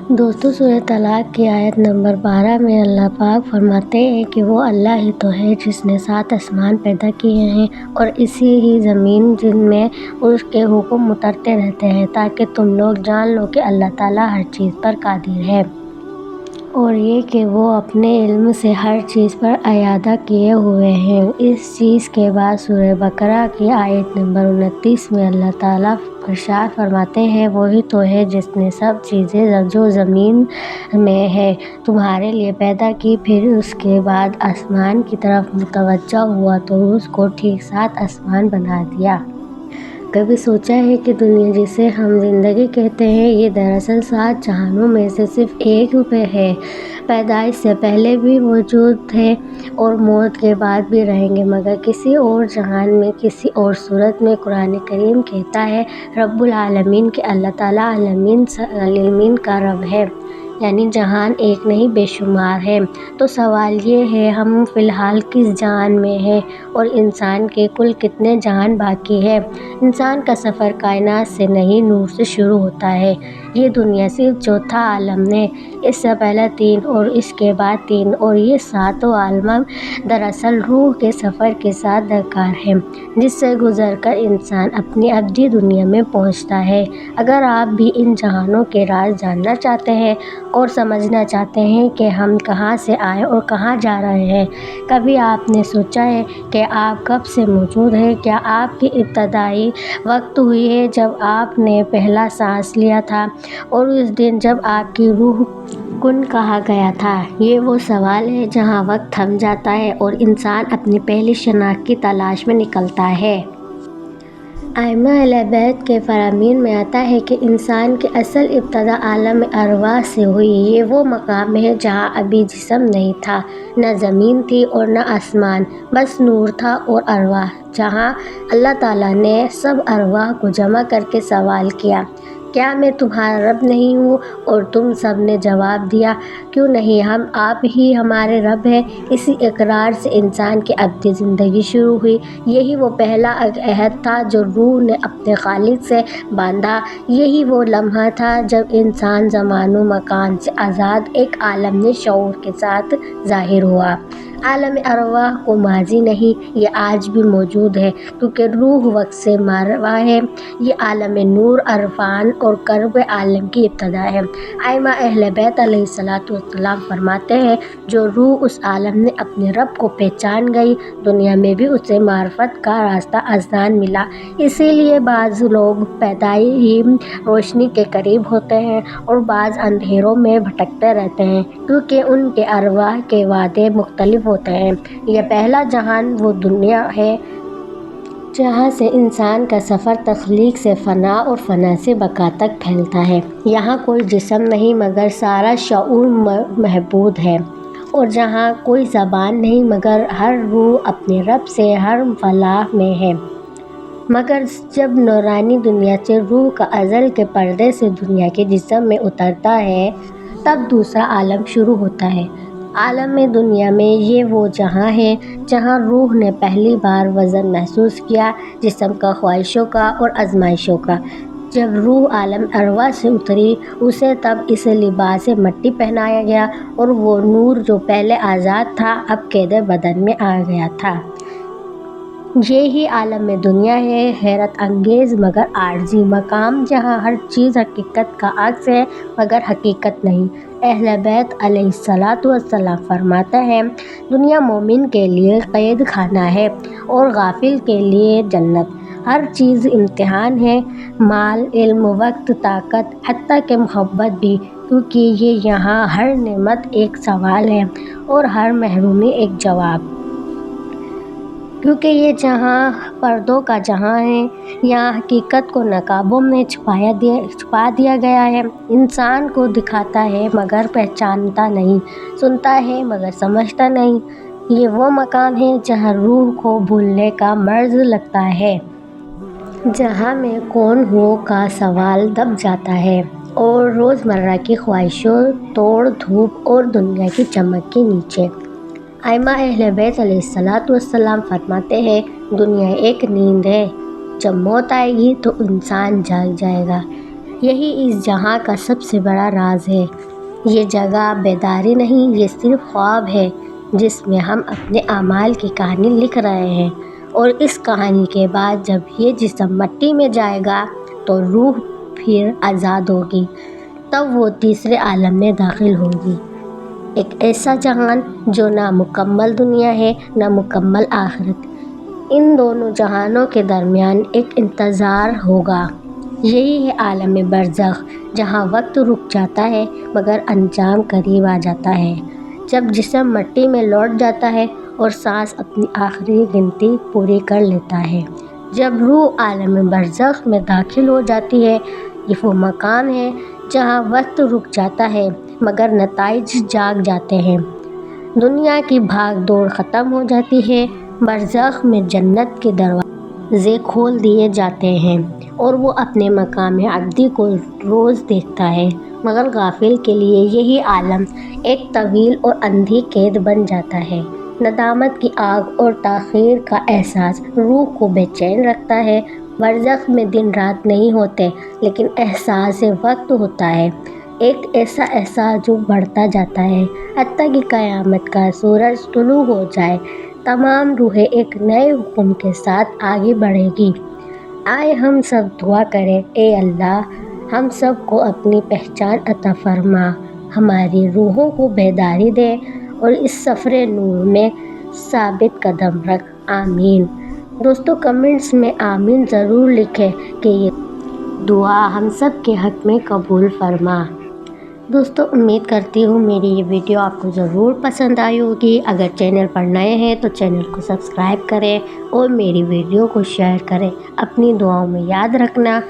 دوستو، سورہ طلاق کی آیت نمبر 12 میں اللہ پاک فرماتے ہیں کہ وہ اللہ ہی تو ہے جس نے 7 آسمان پیدا کیے ہیں اور اسی ہی زمین جن میں اس کے حکم اترتے رہتے ہیں تاکہ تم لوگ جان لو کہ اللہ تعالیٰ ہر چیز پر قادر ہے، اور یہ کہ وہ اپنے علم سے ہر چیز پر احاطہ کیے ہوئے ہیں۔ اس چیز کے بعد سورہ بقرہ کی آیت نمبر 29 میں اللہ تعالیٰ ارشاد فرماتے ہیں، وہی تو ہے جس نے سب چیزیں جو زمین میں ہیں تمہارے لیے پیدا کی، پھر اس کے بعد آسمان کی طرف متوجہ ہوا تو اس کو ٹھیک 7 آسمان بنا دیا۔ کبھی سوچا ہے کہ دنیا جسے ہم زندگی کہتے ہیں یہ دراصل 7 جہانوں میں سے صرف ایک ہے۔ پیدائش سے پہلے بھی موجود تھے اور موت کے بعد بھی رہیں گے، مگر کسی اور جہان میں، کسی اور صورت میں۔ قرآن کریم کہتا ہے رب العالمین کہ اللہ تعالیٰ عالمین کا رب ہے، یعنی جہان ایک نہیں بے شمار ہے۔ تو سوال یہ ہے ہم فی الحال کس جہان میں ہیں اور انسان کے کل کتنے جہان باقی ہیں؟ انسان کا سفر کائنات سے نہیں نور سے شروع ہوتا ہے۔ یہ دنیا صرف چوتھا عالم ہے، اس سے پہلے 3 اور اس کے بعد 3، اور یہ 7 عالم دراصل روح کے سفر کے ساتھ درکار ہیں جس سے گزر کر انسان اپنی ابدی دنیا میں پہنچتا ہے۔ اگر آپ بھی ان جہانوں کے راز جاننا چاہتے ہیں اور سمجھنا چاہتے ہیں کہ ہم کہاں سے آئے اور کہاں جا رہے ہیں، کبھی آپ نے سوچا ہے کہ آپ کب سے موجود ہیں؟ کیا آپ کی ابتدائی وقت ہوئی ہے جب آپ نے پہلا سانس لیا تھا اور اس دن جب آپ کی روح کن کہا گیا تھا؟ یہ وہ سوال ہے جہاں وقت تھم جاتا ہے اور انسان اپنی پہلی شناخت کی تلاش میں نکلتا ہے۔ ائمہ اہل بیت کے فرامین میں آتا ہے کہ انسان کی اصل ابتدا عالم ارواح سے ہوئی۔ یہ وہ مقام ہے جہاں ابھی جسم نہیں تھا، نہ زمین تھی اور نہ آسمان، بس نور تھا اور ارواح، جہاں اللہ تعالیٰ نے سب ارواح کو جمع کر کے سوال کیا، کیا میں تمہارا رب نہیں ہوں؟ اور تم سب نے جواب دیا، کیوں نہیں، ہم آپ ہی ہمارے رب ہیں۔ اسی اقرار سے انسان کی ابدی زندگی شروع ہوئی۔ یہی وہ پہلا عہد تھا جو روح نے اپنے خالق سے باندھا۔ یہی وہ لمحہ تھا جب انسان زمان و مکان سے آزاد ایک عالم شعور کے ساتھ ظاہر ہوا۔ عالم ارواح کو ماضی نہیں، یہ آج بھی موجود ہے، کیونکہ روح وقت سے ماورا ہے۔ یہ عالم نور، عرفان اور قرب عالم کی ابتدا ہے۔ ائمہ اہل بیت علیہ السلام فرماتے ہیں جو روح اس عالم نے اپنے رب کو پہچان گئی، دنیا میں بھی اسے معرفت کا راستہ آسان ملا۔ اسی لیے بعض لوگ پیدائش ہی روشنی کے قریب ہوتے ہیں اور بعض اندھیروں میں بھٹکتے رہتے ہیں، کیونکہ ان کے ارواح کے وادے مختلف ہوتے ہیں۔ یہ پہلا جہان وہ دنیا ہے جہاں سے انسان کا سفر تخلیق سے فنا اور فنا سے بقا تک پھیلتا ہے۔ یہاں کوئی جسم نہیں مگر سارا شعور محبود ہے، اور جہاں کوئی زبان نہیں مگر ہر روح اپنے رب سے ہر فلاح میں ہے۔ مگر جب نورانی دنیا سے روح کا ازل کے پردے سے دنیا کے جسم میں اترتا ہے تب دوسرا عالم شروع ہوتا ہے۔ عالم دنیا میں یہ وہ جہاں ہے جہاں روح نے پہلی بار وزن محسوس کیا، جسم کا، خواہشوں کا اور آزمائشوں کا۔ جب روح عالم ارواح سے اتری، اسے تب اس لباس مٹی پہنایا گیا اور وہ نور جو پہلے آزاد تھا اب قید بدن میں آ گیا تھا۔ یہی عالم دنیا ہے، حیرت انگیز مگر عارضی مقام جہاں ہر چیز حقیقت کا عکس ہے مگر حقیقت نہیں۔ اہل بیت علیہ السلام فرماتے ہیں دنیا مومن کے لیے قید خانہ ہے اور غافل کے لیے جنت۔ ہر چیز امتحان ہے، مال، علم، وقت، طاقت، حتیٰ کہ محبت بھی، کیونکہ یہاں ہر نعمت ایک سوال ہے اور ہر محرومی ایک جواب۔ کیونکہ یہ جہاں پردوں کا جہاں ہے، یہاں حقیقت کو نقابوں میں چھپا دیا گیا ہے۔ انسان کو دکھتا ہے مگر پہچانتا نہیں، سنتا ہے مگر سمجھتا نہیں۔ یہ وہ مقام ہے جہاں روح کو بھولنے کا مرض لگتا ہے، جہاں میں کون ہوں کا سوال دب جاتا ہے اور روزمرہ کی خواہشوں، توڑ دھوپ اور دنیا کی چمک کے نیچے۔ ائمہ اہل بیت علیہ السلام فرماتے ہیں دنیا ایک نیند ہے، جب موت آئے گی تو انسان جاگ جائے گا۔ یہی اس جہاں کا سب سے بڑا راز ہے۔ یہ جگہ بیداری نہیں، یہ صرف خواب ہے جس میں ہم اپنے اعمال کی کہانی لکھ رہے ہیں، اور اس کہانی کے بعد جب یہ جسم مٹی میں جائے گا تو روح پھر آزاد ہوگی، تب وہ تیسرے عالم میں داخل ہوگی، ایک ایسا جہان جو نہ مکمل دنیا ہے نہ مکمل آخرت۔ ان دونوں جہانوں کے درمیان ایک انتظار ہوگا۔ یہی ہے عالم برزخ، جہاں وقت رک جاتا ہے مگر انجام قریب آ جاتا ہے۔ جب جسم مٹی میں لوٹ جاتا ہے اور سانس اپنی آخری گنتی پوری کر لیتا ہے، جب روح عالم برزخ میں داخل ہو جاتی ہے، یہ وہ مقام ہے جہاں وقت رک جاتا ہے مگر نتائج جاگ جاتے ہیں۔ دنیا کی بھاگ دوڑ ختم ہو جاتی ہے، برزخ میں جنت کے دروازے کھول دیے جاتے ہیں اور وہ اپنے مقام ابدی کو روز دیکھتا ہے، مگر غافل کے لیے یہی عالم ایک طویل اور اندھی قید بن جاتا ہے۔ ندامت کی آگ اور تاخیر کا احساس روح کو بے چین رکھتا ہے۔ برزخ میں دن رات نہیں ہوتے، لیکن احساس وقت ہوتا ہے، ایک ایسا احساس جو بڑھتا جاتا ہے حتیٰ کہ قیامت کا سورج طلوع ہو جائے۔ تمام روحیں ایک نئے حکم کے ساتھ آگے بڑھیں گی۔ آئے ہم سب دعا کریں، اے اللہ ہم سب کو اپنی پہچان عطا فرما، ہماری روحوں کو بیداری دے اور اس سفر نور میں ثابت قدم رکھ، آمین۔ دوستو کمنٹس میں آمین ضرور لکھیں کہ یہ دعا ہم سب کے حق میں قبول فرما۔ دوستو امید کرتی ہوں میری یہ ویڈیو آپ کو ضرور پسند آئی ہوگی۔ اگر چینل پر نئے ہیں تو چینل کو سبسکرائب کریں اور میری ویڈیو کو شیئر کریں۔ اپنی دعاؤں میں یاد رکھنا۔